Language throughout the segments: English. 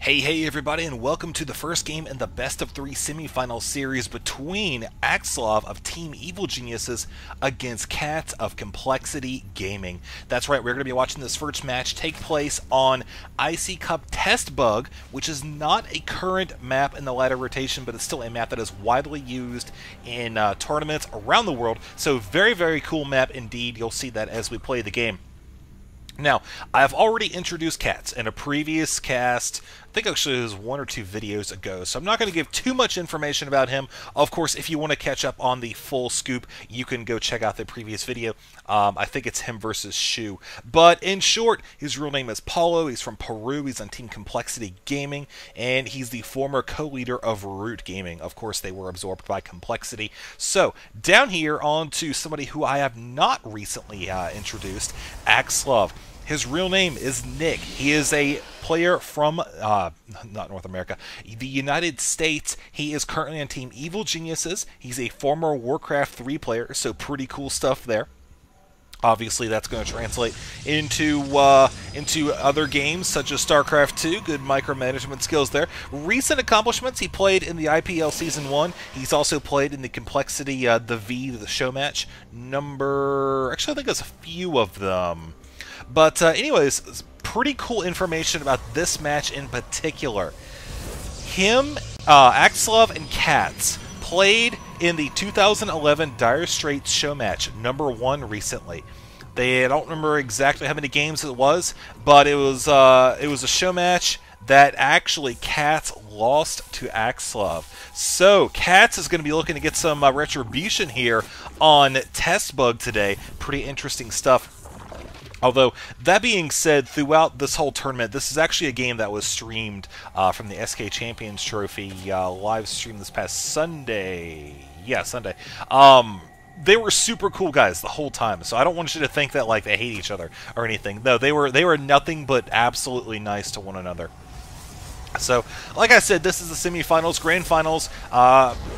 Hey everybody, and welcome to the first game in the best of three semifinal series between Axlov of Team Evil Geniuses against Cats of Complexity Gaming. That's right, we're going to be watching this first match take place on Icy Cup Test Bug, which is not a current map in the ladder rotation, but it's still a map that is widely used in tournaments around the world. So very cool map indeed. You'll see that as we play the game. Now, I've already introduced Cats in a previous cast. I think actually it was one or two videos ago, so I'm not going to give too much information about him. Of course, if you want to catch up on the full scoop, you can go check out the previous video. I think it's him versus Shu. But in short, his real name is Paulo. He's from Peru. He's on Team Complexity Gaming, and he's the former co-leader of Root Gaming. Of course, they were absorbed by Complexity. So, down here on to somebody who I have not recently introduced, Axlov. His real name is Nick. He is a player from, not North America, the United States. He is currently on Team Evil Geniuses. He's a former Warcraft 3 player, so pretty cool stuff there. Obviously, that's going to translate into other games such as StarCraft 2. Good micromanagement skills there. Recent accomplishments: he played in the IPL Season 1. He's also played in the Complexity, the show match number. Actually, I think there's a few of them. But anyways, pretty cool information about this match in particular. Him, Axlov, and Cats played in the 2011 Dire Straits show match number 1 recently. I don't remember exactly how many games it was, but it was a show match that actually Cats lost to Axlov. So Cats is going to be looking to get some retribution here on Test Bug today. Pretty interesting stuff. Although, that being said, throughout this whole tournament, this is actually a game that was streamed from the SK Champions Trophy, live streamed this past Sunday. Yeah, Sunday. They were super cool guys the whole time, so I don't want you to think that like they hate each other or anything. No, they were nothing but absolutely nice to one another. So, like I said, this is the semifinals, grand finals.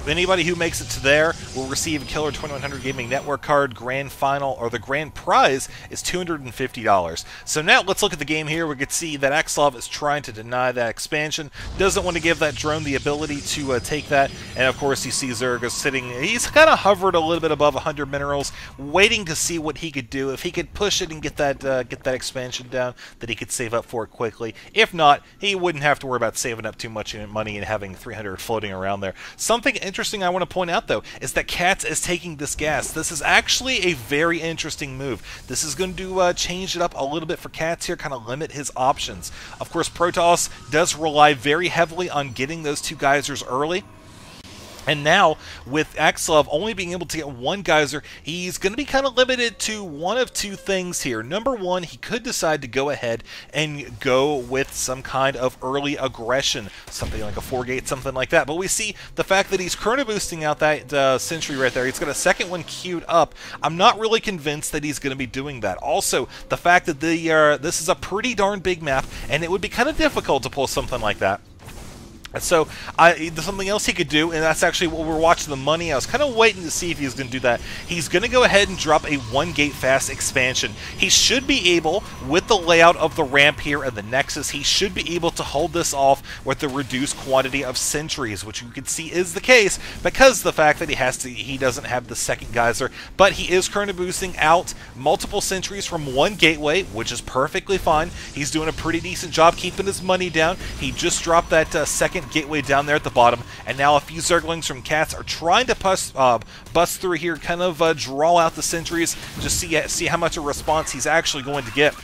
Anybody who makes it to there will receive a Killer 2100 Gaming Network card. Grand final, or the grand prize, is $250. So now let's look at the game here. We can see that Axlov is trying to deny that expansion. Doesn't want to give that drone the ability to take that. And of course, you see Zerg is sitting. He's kind of hovered a little bit above 100 minerals, waiting to see what he could do. If he could push it and get that expansion down, that he could save up for it quickly. If not, he wouldn't have to worry about saving up too much money and having 300 floating around there. Something interesting I want to point out, though, is that Cats is taking this gas. This is actually a very interesting move. This is going to change it up a little bit for Cats here, kind of limit his options. Of course, Protoss does rely very heavily on getting those 2 geysers early. And now, with Axlov only being able to get 1 geyser, he's going to be kind of limited to one of 2 things here. Number 1, he could decide to go ahead and go with some kind of early aggression, something like a 4-gate, something like that. But we see the fact that he's chrono boosting out that sentry right there. He's got a second one queued up. I'm not really convinced that he's going to be doing that. Also, the fact that this is a pretty darn big map, and it would be kind of difficult to pull something like that. So, there's something else he could do, and that's actually what we're watching the money. I was kind of waiting to see if he was going to do that. He's going to go ahead and drop a 1-gate fast expansion. He should be able, with the layout of the ramp here and the Nexus, he should be able to hold this off with the reduced quantity of sentries, which you can see is the case because of the fact that he doesn't have the second geyser, but he is chrono boosting out multiple sentries from 1 gateway, which is perfectly fine. He's doing a pretty decent job keeping his money down. He just dropped that second gateway down there at the bottom, and now a few Zerglings from Cats are trying to bust through here, kind of draw out the sentries, just see how much a response he's actually going to get.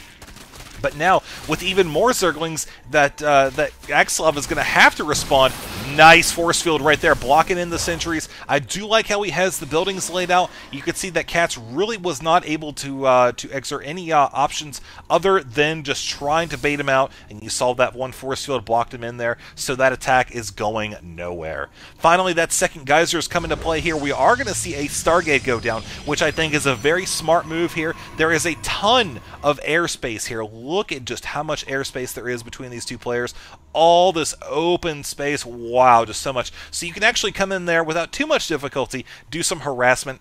But now, with even more Zerglings, that Axlov is going to have to respond. Nice force field right there, blocking in the sentries. I do like how he has the buildings laid out. You can see that Cats really was not able to exert any options other than just trying to bait him out, and you saw that one force field blocked him in there, so that attack is going nowhere. Finally, that second geyser is coming to play here. We are going to see a Stargate go down, which I think is a very smart move here. There is a ton of airspace here. Look at just how much airspace there is between these 2 players. All this open space. Wow, just so much. So you can actually come in there without too much difficulty, do some harassment,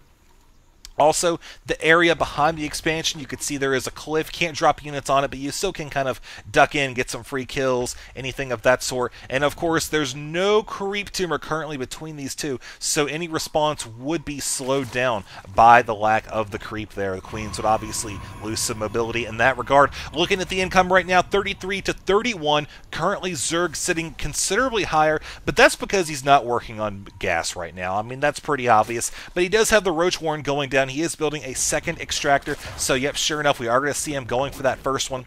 Also, the area behind the expansion, you can see there is a cliff. Can't drop units on it, but you still can kind of duck in, get some free kills, anything of that sort. And of course, there's no creep tumor currently between these two, so any response would be slowed down by the lack of the creep there. The Queens would obviously lose some mobility in that regard. Looking at the income right now, 33 to 31. Currently, Zerg sitting considerably higher, but that's because he's not working on gas right now. I mean, that's pretty obvious. But he does have the Roach Warren going down. He is building a second extractor, so yep, sure enough, we are going to see him going for that first one.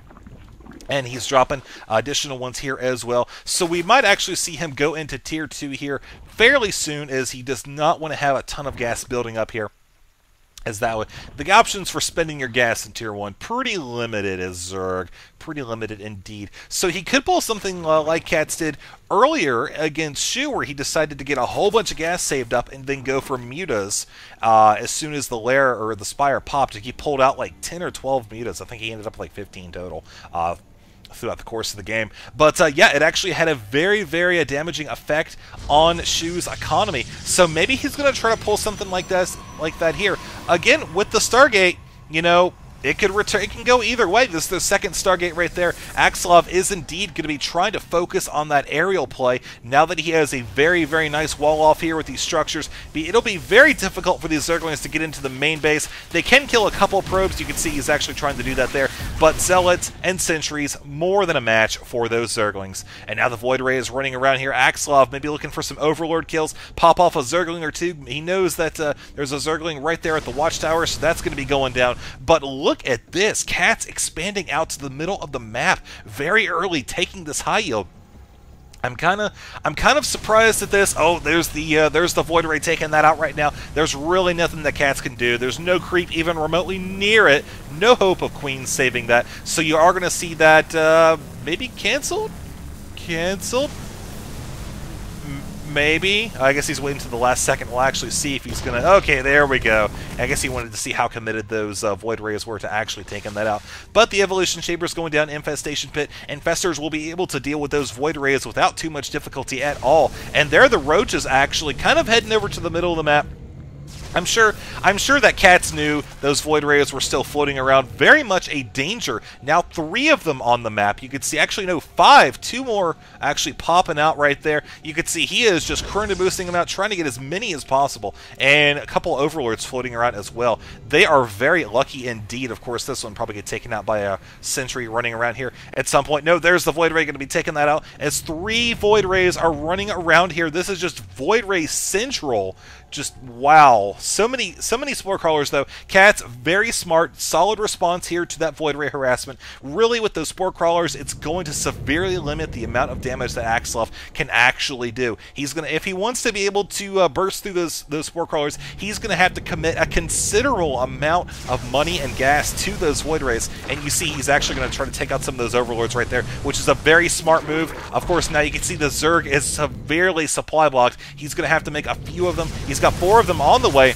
And he's dropping additional ones here as well. So we might actually see him go into Tier 2 here fairly soon, as he does not want to have a ton of gas building up here. As that way, the options for spending your gas in Tier 1, pretty limited as Zerg. Pretty limited indeed. So he could pull something like Cats did earlier against Shu, where he decided to get a whole bunch of gas saved up and then go for mutas as soon as the lair or the spire popped. He pulled out like 10 or 12 mutas. I think he ended up like 15 total. Throughout the course of the game. But yeah, it actually had a very, very damaging effect on Shu's economy. So maybe he's going to try to pull something like that here. Again, with the Stargate, you know, it could return. It can go either way. This is the second Stargate right there. Axelov is indeed going to be trying to focus on that aerial play now that he has a very, very nice wall off here with these structures. It'll be very difficult for these Zerglings to get into the main base. They can kill a couple of probes. You can see he's actually trying to do that there. But Zealots and Sentries, more than a match for those Zerglings. And now the Void Ray is running around here. Axelov maybe looking for some Overlord kills. Pop off a Zergling or two. He knows that there's a Zergling right there at the Watchtower, so that's going to be going down. But look at this. Cats expanding out to the middle of the map very early, taking this high yield. I'm kind of surprised at this. Oh, there's the Void Ray taking that out right now. There's really nothing that Cats can do. There's no creep even remotely near it. No hope of Queens saving that. So you are going to see that maybe canceled? Canceled? Maybe. I guess he's waiting to the last second. We'll actually see if he's going to... Okay, there we go. I guess he wanted to see how committed those Void Rays were to actually taking that out. But the Evolution Chamber's going down Infestation Pit. Infestors will be able to deal with those Void Rays without too much difficulty at all. And there the Roaches actually kind of heading over to the middle of the map. I'm sure that Cats knew those Void Rays were still floating around. Very much a danger. Now 3 of them on the map. You could see, actually no, 5. 2 more actually popping out right there. You could see he is just currently boosting them out, trying to get as many as possible. And a couple Overlords floating around as well. They are very lucky indeed. Of course, this one probably get taken out by a Sentry running around here at some point. No, there's the Void Ray going to be taking that out. As 3 Void Rays are running around here. This is just Void Ray Central. Just wow. So many Spore Crawlers though. Cats, very smart, solid response here to that Void Ray harassment. Really, with those Spore Crawlers, it's going to severely limit the amount of damage that Axelov can actually do. He's gonna, if he wants to be able to burst through those Spore Crawlers, he's gonna have to commit a considerable amount of money and gas to those Void Rays. And you see, he's actually gonna try to take out some of those Overlords right there, which is a very smart move. Of course, now you can see the Zerg is severely supply blocked. He's gonna have to make a few of them. He's got 4 of them on the way.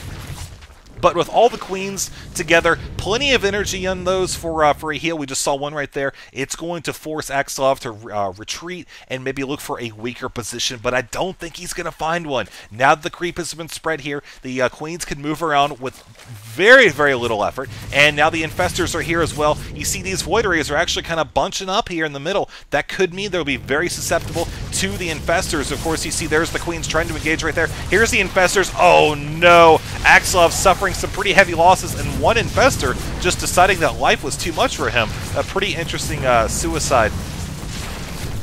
But with all the Queens together, plenty of energy on those for a heal. We just saw one right there. It's going to force Axelov to retreat and maybe look for a weaker position, but I don't think he's going to find one. Now that the creep has been spread here, the Queens can move around with very, very little effort, and now the Infestors are here as well. You see these Void Rays are actually kind of bunching up here in the middle. That could mean they'll be very susceptible to the Infestors. Of course, you see there's the Queens trying to engage right there. Here's the Infestors. Oh no! Axelov suffering some pretty heavy losses, and one Infestor just deciding that life was too much for him. A pretty interesting suicide.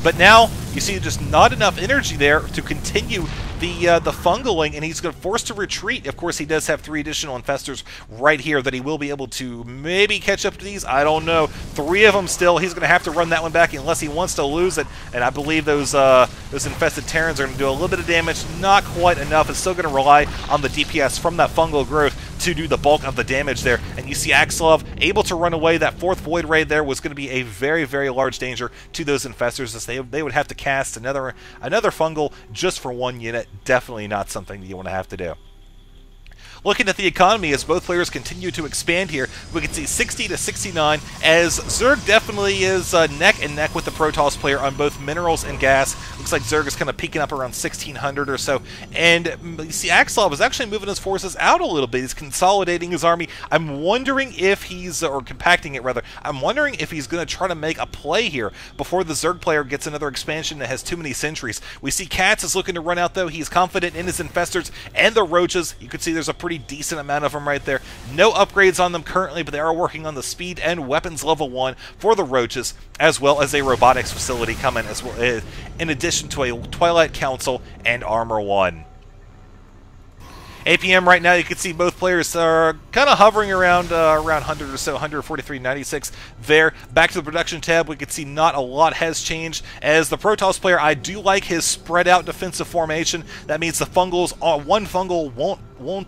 But now you see just not enough energy there to continue the fungaling, and he's going to force to retreat. Of course, he does have 3 additional Infestors right here that he will be able to maybe catch up to these. I don't know. 3 of them still. He's going to have to run that one back unless he wants to lose it. And I believe those infested Terrans are going to do a little bit of damage. Not quite enough. It's still going to rely on the DPS from that fungal growth to do the bulk of the damage there. And you see Axelov able to run away. That 4th Void Ray there was going to be a very, very large danger to those Infestors, as they would have to cast another fungal just for 1 unit. Definitely not something that you want to have to do. Looking at the economy as both players continue to expand here, we can see 60 to 69, as Zerg definitely is neck and neck with the Protoss player on both minerals and gas. Looks like Zerg is kind of peaking up around 1,600 or so, and you see Axolotl is actually moving his forces out a little bit. He's consolidating his army. I'm wondering if he's, or compacting it rather, I'm wondering if he's going to try to make a play here before the Zerg player gets another expansion that has too many sentries. We see Katz is looking to run out though. He's confident in his infestors and the roaches. You can see there's a pretty decent amount of them right there. No upgrades on them currently, but they are working on the speed and weapons level 1 for the roaches, as well as a robotics facility coming as well, in addition to a Twilight Council and Armor 1. APM right now, you can see both players are kind of hovering around 100 or so, 143.96 there. Back to the production tab, we can see not a lot has changed. As the Protoss player, I do like his spread out defensive formation. That means the fungals, one fungal won't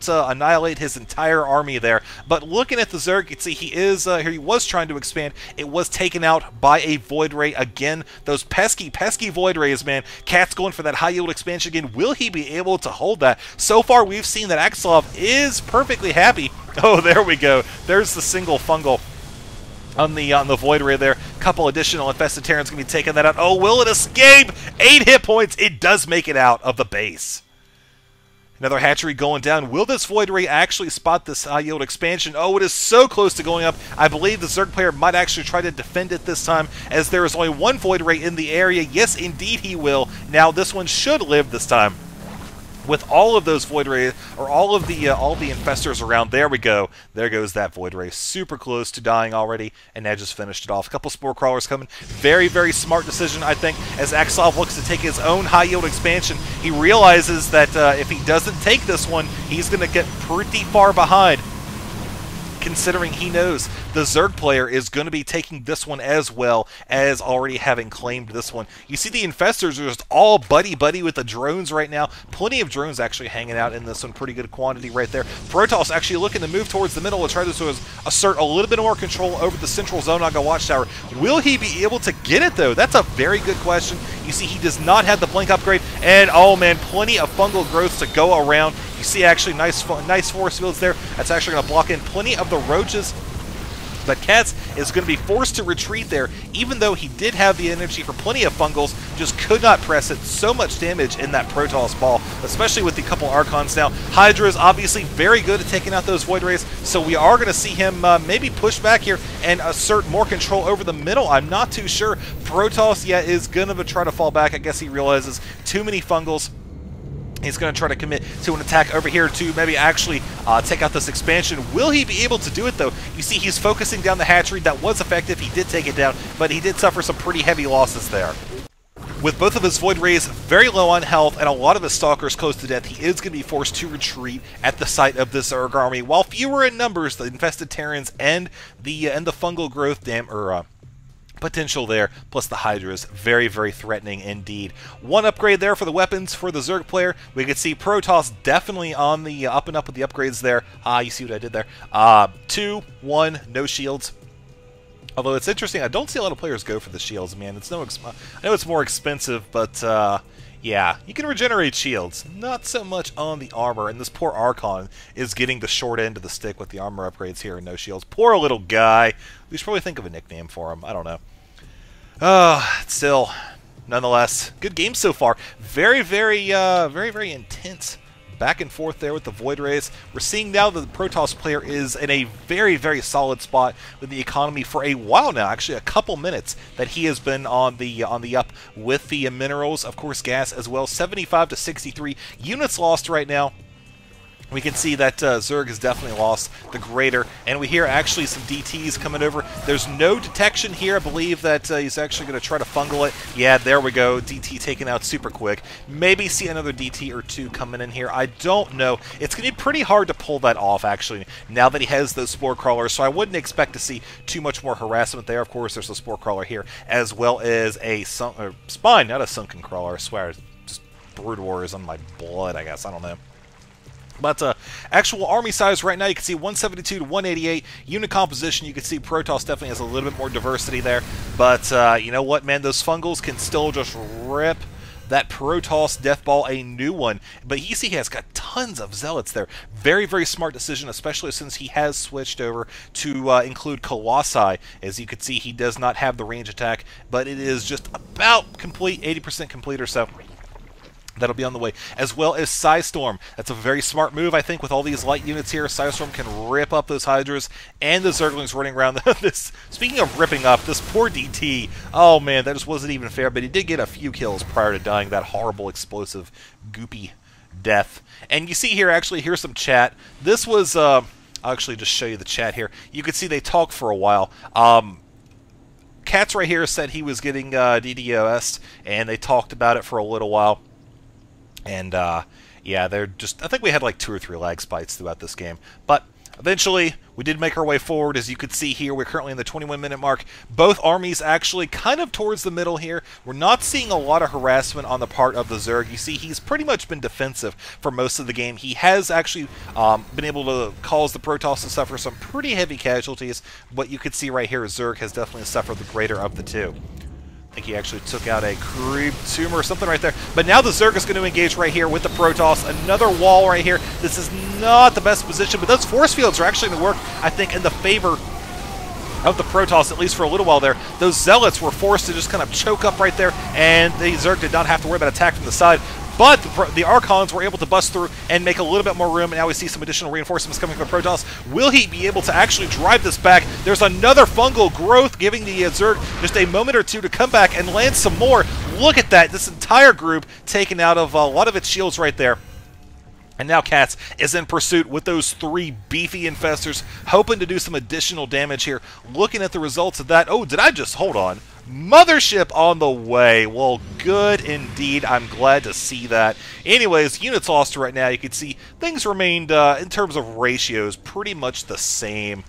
annihilate his entire army there. But looking at the Zerg, you can see he is here. He was trying to expand. It was taken out by a Void Ray again. Those pesky Void Rays, man. Cat's going for that high yield expansion again. Will he be able to hold that? So far, we've seen that Axolotl is perfectly happy. Oh, there we go. There's the single fungal on the Void Ray there. Couple additional infested Terrans gonna be taking that out. Oh, will it escape? 8 hit points. It does make it out of the base. Another hatchery going down. Will this Void Ray actually spot this high yield expansion? Oh, it is so close to going up. I believe the Zerg player might actually try to defend it this time, as there is only one Void Ray in the area. Yes, indeed he will. Now, this one should live this time. With all of those Void Rays, or all the infestors around, there we go. There goes that Void Ray. Super close to dying already, and that just finished it off. A couple Spore Crawlers coming. Very, very smart decision, I think, as Axolotl looks to take his own high-yield expansion. He realizes that if he doesn't take this one, he's going to get pretty far behind, considering he knows the Zerg player is going to be taking this one as well as already having claimed this one. You see the infestors are just all buddy-buddy with the drones right now. Plenty of drones actually hanging out in this one. Pretty good quantity right there. Protoss actually looking to move towards the middle and try to assert a little bit more control over the central Zonaga Watchtower. Will he be able to get it, though? That's a very good question. You see he does not have the Blink upgrade, and oh man, plenty of fungal growths to go around. You see actually nice force fields there. That's actually going to block in plenty of the roaches. But Katz is going to be forced to retreat there, even though he did have the energy for plenty of fungals, just could not press it. So much damage in that Protoss ball, especially with the couple Archons now. Hydra is obviously very good at taking out those Void Rays, so we are going to see him maybe push back here and assert more control over the middle. I'm not too sure. Protoss, yeah, is going to try to fall back. I guess he realizes too many fungals. He's going to try to commit to an attack over here to maybe actually take out this expansion. Will he be able to do it, though? You see, he's focusing down the hatchery. That was effective. He did take it down, but he did suffer some pretty heavy losses there. With both of his Void Rays very low on health and a lot of his Stalkers close to death, he is going to be forced to retreat at the site of this Zerg army. While fewer in numbers, the infested Terrans and the fungal growth potential there, plus the Hydras, very, very threatening indeed. One upgrade there for the weapons for the Zerg player. We could see Protoss definitely on the up and up with the upgrades there. You see what I did there? 2, 1, no shields. Although it's interesting, I don't see a lot of players go for the shields, man. It's I know it's more expensive, but yeah, you can regenerate shields. Not so much on the armor, and this poor Archon is getting the short end of the stick with the armor upgrades here and no shields. Poor little guy. We should probably think of a nickname for him. I don't know. Still, nonetheless, good game so far. Very, very intense back and forth there with the Void Rays. We're seeing now that the Protoss player is in a very, very solid spot with the economy for a while now. Actually, a couple minutes that he has been on the up with the minerals, of course, gas as well. 75 to 63 units lost right now. We can see that Zerg has definitely lost the greater, and we hear actually some DTs coming over. There's no detection here. I believe that he's actually going to try to fungal it. Yeah, there we go. DT taken out super quick. Maybe see another DT or two coming in here. I don't know. It's going to be pretty hard to pull that off, actually, now that he has those Spore Crawlers, so I wouldn't expect to see too much more harassment there. Of course, there's a Spore Crawler here, as well as a Spine, not a Sunken Crawler. I swear, just Brood War is on my blood, I guess. I don't know. But actual army size right now, you can see 172 to 188. Unit composition, you can see Protoss definitely has a little bit more diversity there. But you know what, man? Those fungals can still just rip that Protoss Death Ball, a new one. But you see he has got tons of Zealots there. Very, very smart decision, especially since he has switched over to include Colossi. As you can see, he does not have the range attack, but it is just about complete, 80% complete or so. That'll be on the way, as well as Psystorm. That's a very smart move, I think, with all these light units here. Psystorm can rip up those Hydras and the Zerglings running around. This. Speaking of ripping up, this poor DT, oh man, that just wasn't even fair, but he did get a few kills prior to dying that horrible, explosive, goopy death. And you see here, actually, here's some chat. This was, I'll actually just show you the chat here. You can see they talked for a while. Cats right here said he was getting DDoS, and they talked about it for a little while. And, yeah, they're just... I think we had like 2 or 3 lag spikes throughout this game. But eventually, we did make our way forward. As you can see here, we're currently in the 21-minute mark. Both armies actually kind of towards the middle here. We're not seeing a lot of harassment on the part of the Zerg. You see, he's pretty much been defensive for most of the game. He has actually been able to cause the Protoss to suffer some pretty heavy casualties. What you can see right here is Zerg has definitely suffered the greater of the two. I think he actually took out a creep tumor or something right there. But now the Zerg is going to engage right here with the Protoss. Another wall right here. This is not the best position, but those force fields are actually going to work, I think, in the favor of the Protoss, at least for a little while there. Those Zealots were forced to just kind of choke up right there, and the Zerg did not have to worry about attack from the side. But the Archons were able to bust through and make a little bit more room, and now we see some additional reinforcements coming from the Protoss. Will he be able to actually drive this back? There's another fungal growth, giving the Zerg just a moment or two to come back and land some more. Look at that. This entire group taken out of a lot of its shields right there. And now Cats is in pursuit with those 3 beefy infestors, hoping to do some additional damage here. Looking at the results of that. Oh, did I just... Hold on. Mothership on the way. Well, good indeed. I'm glad to see that. Anyways, units lost right now. You can see things remained, in terms of ratios, pretty much the same.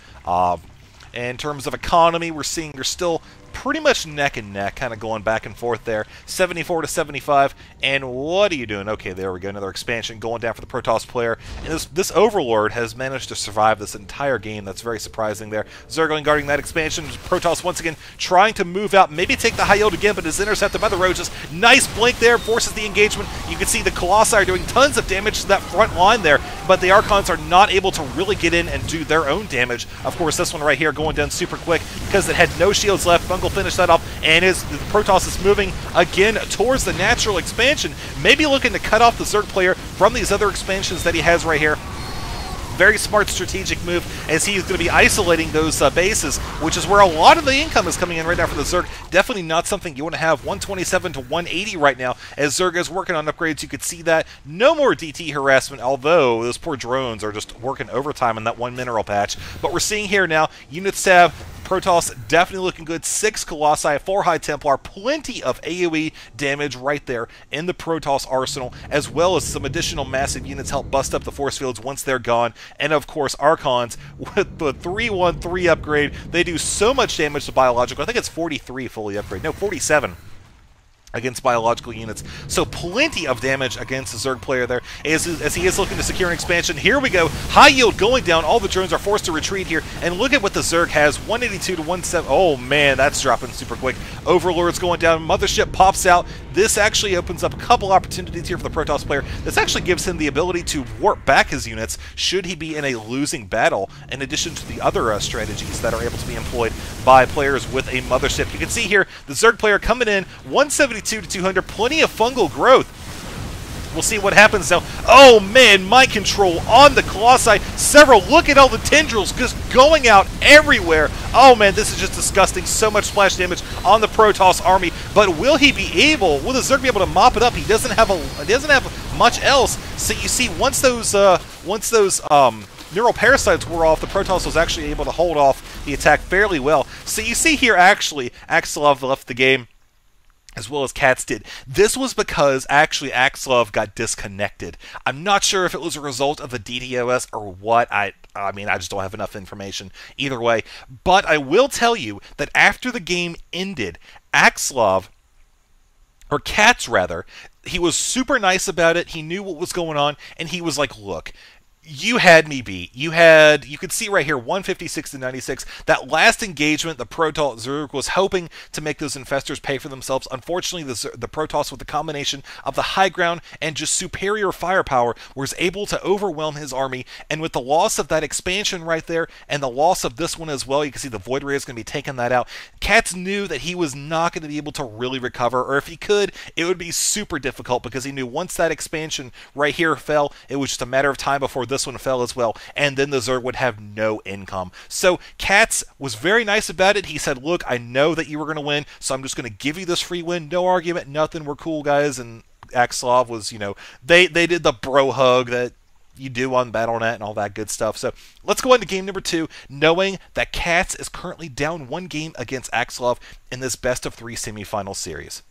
In terms of economy, we're seeing you're still pretty much neck and neck, kind of going back and forth there. 74 to 75. And what are you doing? Okay, there we go. Another expansion going down for the Protoss player. And this Overlord has managed to survive this entire game. That's very surprising there. Zergling guarding that expansion. Protoss once again trying to move out, maybe take the high yield again, but is intercepted by the Roaches. Nice blink there, forces the engagement. You can see the Colossi are doing tons of damage to that front line there, but the Archons are not able to really get in and do their own damage. Of course, this one right here going down super quick because it had no shields left. Fungal finish that off, and the Protoss is moving again towards the natural expansion, maybe looking to cut off the Zerg player from these other expansions that he has right here. Very smart strategic move, as he's going to be isolating those bases, which is where a lot of the income is coming in right now for the Zerg. Definitely not something you want to have. 127 to 180 right now, as Zerg is working on upgrades. You could see that. No more DT harassment, although those poor drones are just working overtime in that one mineral patch. But we're seeing here now, units have Protoss definitely looking good. 6 Colossi, 4 High Templar, plenty of AoE damage right there in the Protoss arsenal, as well as some additional massive units help bust up the force fields once they're gone. And of course, Archons with the 313 upgrade, they do so much damage to biological. I think it's 43 fully upgrade. No, 47. Against biological units. So plenty of damage against the Zerg player there as he is looking to secure an expansion. Here we go. High yield going down. All the drones are forced to retreat here. And look at what the Zerg has. 182 to 170. Oh man, that's dropping super quick. Overlord's going down. Mothership pops out. This actually opens up a couple opportunities here for the Protoss player. This actually gives him the ability to warp back his units should he be in a losing battle, in addition to the other strategies that are able to be employed by players with a Mothership. You can see here the Zerg player coming in 172 to 200, plenty of fungal growth. We'll see what happens now. Oh man, mind control on the Colossi. Several. Look at all the tendrils just going out everywhere. Oh man, this is just disgusting. So much splash damage on the Protoss army. But will he be able? Will the Zerg be able to mop it up? He doesn't have much else. So you see, once those neural parasites were off, the Protoss was actually able to hold off the attack fairly well. So you see here, actually, Axelov left the game, as well as Cats did. This was because actually Axelov got disconnected. I'm not sure if it was a result of the DDoS or what. I mean, I just don't have enough information either way. But I will tell you that after the game ended, Axelov, or Cats rather, he was super nice about it. He knew what was going on, and he was like, look, You had me beat. You could see right here, 156 to 96. That last engagement, the Protoss Zerg was hoping to make those infestors pay for themselves. Unfortunately, the Protoss, with the combination of the high ground and just superior firepower, was able to overwhelm his army. And with the loss of that expansion right there, and the loss of this one as well, you can see the Void Ray is going to be taking that out. Cats knew that he was not going to be able to really recover, or if he could, it would be super difficult, because he knew once that expansion right here fell, it was just a matter of time before this one fell as well, and then the Zerg would have no income. So Katz was very nice about it. He said, look, I know that you were going to win, so I'm just going to give you this free win. No argument, nothing. We're cool, guys. And Axelov was, they did the bro hug that you do on Battle.net and all that good stuff. So let's go into game number 2, knowing that Katz is currently down 1 game against Axelov in this best of 3 semifinal series.